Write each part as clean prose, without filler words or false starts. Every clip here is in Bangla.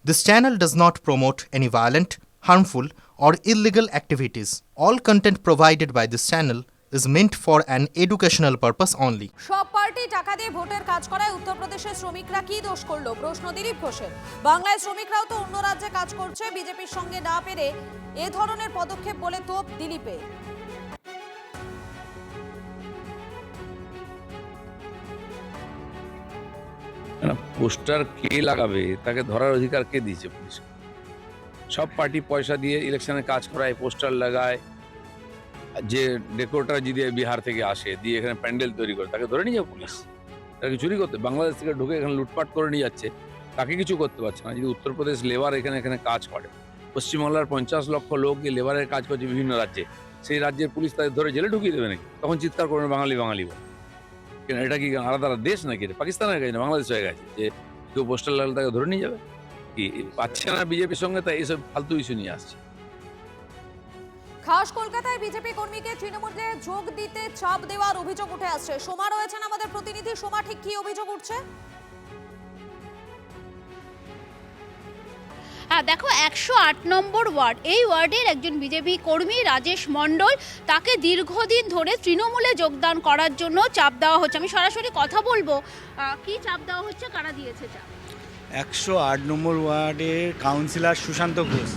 This channel does not promote any violent, harmful, or illegal activities. All content provided by this channel is meant for an educational purpose only. সব পার্টি টাকা দিয়ে ভোটের কাজ করায় উত্তরপ্রদেশের শ্রমিকরা কি দোষ করলো, প্রশ্ন দিলীপ ঘোষের। বাংলায় শ্রমিকরাও তো অন্য রাজ্যে কাজ করছে, বিজেপির সঙ্গে না পেরে এ ধরনের পদক্ষেপ বলে তোপ দিলীপের। পোস্টার কে লাগাবে, তাকে ধরার অধিকার কে দিয়েছে পুলিশ? সব পার্টি পয়সা দিয়ে ইলেকশনে কাজ করায়, পোস্টার লাগায়। যে ডেকোরেটর যদি বিহার থেকে আসে, দিয়ে এখানে প্যান্ডেল তৈরি করে, তাকে ধরে নিয়ে যাবে পুলিশ। তাকে চুরি করতে, বাংলাদেশ থেকে ঢুকে এখানে লুটপাট করে নিয়ে যাচ্ছে, তাকে কিছু করতে পারছে না। যদি উত্তরপ্রদেশ লেবার এখানে কাজ করে, পশ্চিমবাংলার 50 লক্ষ লোক লেবারের কাজ করছে বিভিন্ন রাজ্যে, সেই রাজ্যের পুলিশ তাদের ধরে জেলে ঢুকিয়ে দেবে নাকি? তখন চিৎকার করবে বাঙালি বাঙালি বলে। কেন, এটা কি আলাদা দেশ নাকি? পাকিস্তান হয়ে গেছে না, বাংলাদেশ হয়ে গেছে যে কেউ পোস্টার লাগালে তাকে ধরে নিয়ে যাবে? কি পাচ্ছে না বিজেপির সঙ্গে, তাই এইসব ফালতু ইস্যু নিয়ে আসছে। খাস কলকাতায় বিজেপি কর্মীকে তৃণমূলে যোগ দিতে চাপ দেওয়ার অভিযোগ উঠে আসছে। সোমা রয়েছেন আমাদের প্রতিনিধি। সোমা, ঠিক কি অভিযোগ উঠছে? হ্যাঁ দেখো, 108 নম্বর ওয়ার্ড, এই ওয়ার্ডের একজন বিজেপি কর্মী রাজেশ মণ্ডল, তাকে দীর্ঘদিন ধরে তৃণমূলে যোগদান করার জন্য চাপ দেওয়া হচ্ছে। আমি সরাসরি কথা বলবো, কি চাপ দেওয়া হচ্ছে, কারা দিয়েছে চাপ? 108 নম্বর ওয়ার্ডের কাউন্সিলর সুশান্ত ঘোষ,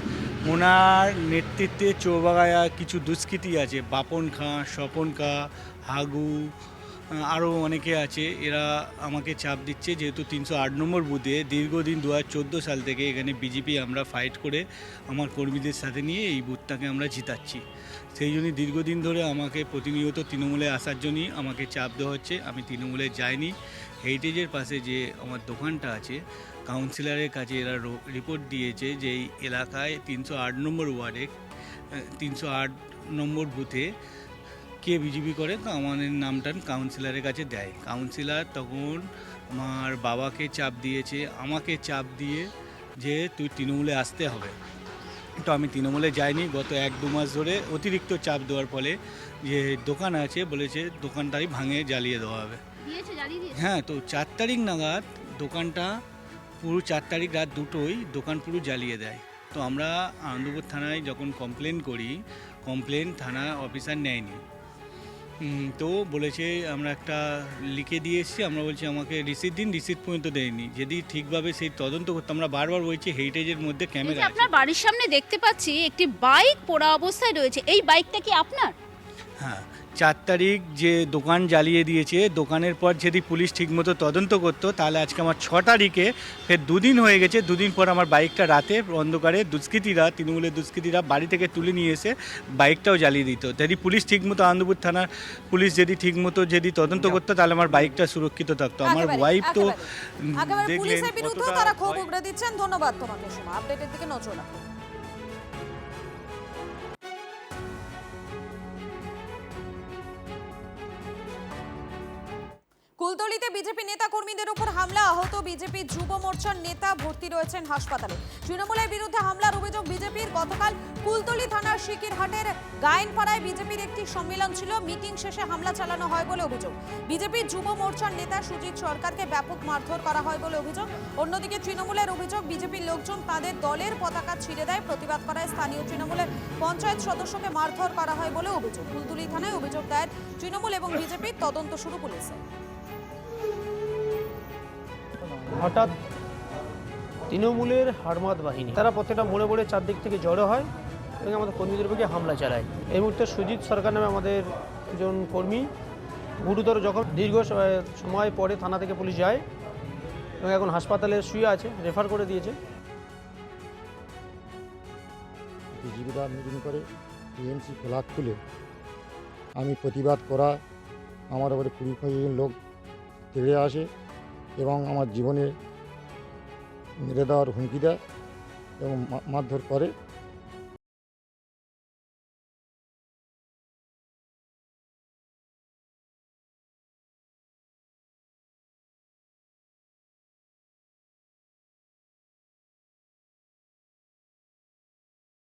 ওনার নেতৃত্বে চৌবাগায় কিছু দুষ্কৃতী আছে, বাপন খাঁ, স্বপন খাঁ, হাগু, আরও অনেকে আছে। এরা আমাকে চাপ দিচ্ছে, যেহেতু 308 নম্বর বুথে দীর্ঘদিন 2014 সাল থেকে এখানে বিজেপি আমরা ফাইট করে আমার কর্মীদের সাথে নিয়ে এই বুথটাকে আমরা জিতাচ্ছি। সেই জন্যই দীর্ঘদিন ধরে আমাকে প্রতিনিয়ত তৃণমূলে আসার জন্যই আমাকে চাপ দেওয়া হচ্ছে। আমি তৃণমূলে যাইনি। হেরিটেজের পাশে যে আমার দোকানটা আছে, কাউন্সিলরের কাছে এরা রিপোর্ট দিয়েছে যে এই এলাকায় 308 নম্বর ওয়ার্ডে 308 নম্বর বুথে কে বিজেপি করে, তো আমাদের নামটা কাউন্সিলরের কাছে দেয়। কাউন্সিলর তখন আমার বাবাকে চাপ দিয়েছে, আমাকে চাপ দিয়ে যে তুই তৃণমূলে আসতে হবে। তো আমি তৃণমূলে যাইনি। গত 1-2 মাস ধরে অতিরিক্ত চাপ দেওয়ার ফলে যে দোকান আছে, বলেছে দোকানটাই ভাঙে জ্বালিয়ে দেওয়া হবে। হ্যাঁ, তো 4 তারিখ নাগাদ দোকানটা পুরো 4 তারিখ রাত 2টোয় দোকান পুরো জ্বালিয়ে দেয়। তো আমরা আনন্দপুর থানায় যখন কমপ্লেন করি, কমপ্লেন থানা অফিসার নেয়নি। তো বলেছে আমরা একটা লিখে দিয়ে এসেছি। আমরা বলছি আমাকে রিসিট দিন, রিসিট পর্যন্ত দেয়নি। যদি ঠিকভাবে সেই তদন্ত করতে, আমরা বারবার বলছি হেরিটেজের মধ্যে ক্যামেরা আছে। আপনার বাড়ির সামনে দেখতে পাচ্ছি একটি বাইক পোড়া অবস্থায় রয়েছে, এই বাইকটা কি আপনার? হ্যাঁ, 4 তারিখ যে দোকান জ্বালিয়ে দিয়েছে, দোকানের পর যদি পুলিশ ঠিকমতো তদন্ত করতো, তাহলে আজকে আমার 6 তারিখে ফের 2 দিন হয়ে গেছে। 2 দিন পর আমার বাইকটা রাতে অন্ধকারে দুষ্কৃতীরা, তৃণমূলের দুষ্কৃতীরা বাড়ি থেকে তুলে নিয়ে এসে বাইকটাও জ্বালিয়ে দিত। যদি পুলিশ ঠিকমতো, আনন্দপুর থানার পুলিশ যদি ঠিকমতো যদি তদন্ত করতো, তাহলে আমার বাইকটা সুরক্ষিত থাকতো। আমার ওয়াইফ তো পুলিশের বিরুদ্ধে তারা ক্ষোভ উগড়ে দিচ্ছেন। ধন্যবাদ তোমাকে সোমা, আপডেটের দিকে নজর রাখুন। কুলতলিতে বিজেপি নেতা কর্মীদের উপর হামলা, আহত বিজেপি যুব মোর্চার নেতা, ভর্তি রয়েছেন হাসপাতালে। তৃণমূলের বিরুদ্ধে হামলার অভিযোগ বিজেপির। গতকাল কুলতলি থানার শিকিরহাটের গায়েনপাড়ায় বিজেপির একটি সম্মেলন ছিল, মিটিং শেষে হামলা চালানো হয় বলে অভিযোগ। বিজেপির যুব মোর্চার নেতা সুজিত সরকারকে ব্যাপক মারধর করা হয় বলে অভিযোগ। অন্যদিকে তৃণমূলের অভিযোগ, বিজেপির লোকজন তাদের দলের পতাকা ছিঁড়ে দেয়। প্রতিবাদ করায় স্থানীয় তৃণমূলের পঞ্চায়েত সদস্যকে মারধর করা হয় বলে অভিযোগ। কুলতলি থানায় অভিযোগ দায়ের তৃণমূল এবং বিজেপির, তদন্ত শুরু পুলিশের। হঠাৎ তৃণমূলের হারমাদ বাহিনী তারা প্রত্যেকটা মোড়ে মোড়ে চারদিক থেকে জড়ো হয় এবং আমাদের কর্মীদের উপরে হামলা চালায়। এই মুহূর্তে সুজিত সরকার নামে আমাদের একজন কর্মী গুরুতর জখম, দীর্ঘ সময় পরে থানা থেকে পুলিশ যায় এবং এখন হাসপাতালে শুয়ে আছে, রেফার করে দিয়েছে। বিজেপিরা মিটিং করে টিএমসি ফ্ল্যাগ খুলে আমি প্রতিবাদ করা, আমার উপরে 20-25 জন লোক তেড়ে আসে এবং আমার জীবনে মেরে দেওয়ার হুমকি দেয় এবং মারধর করে।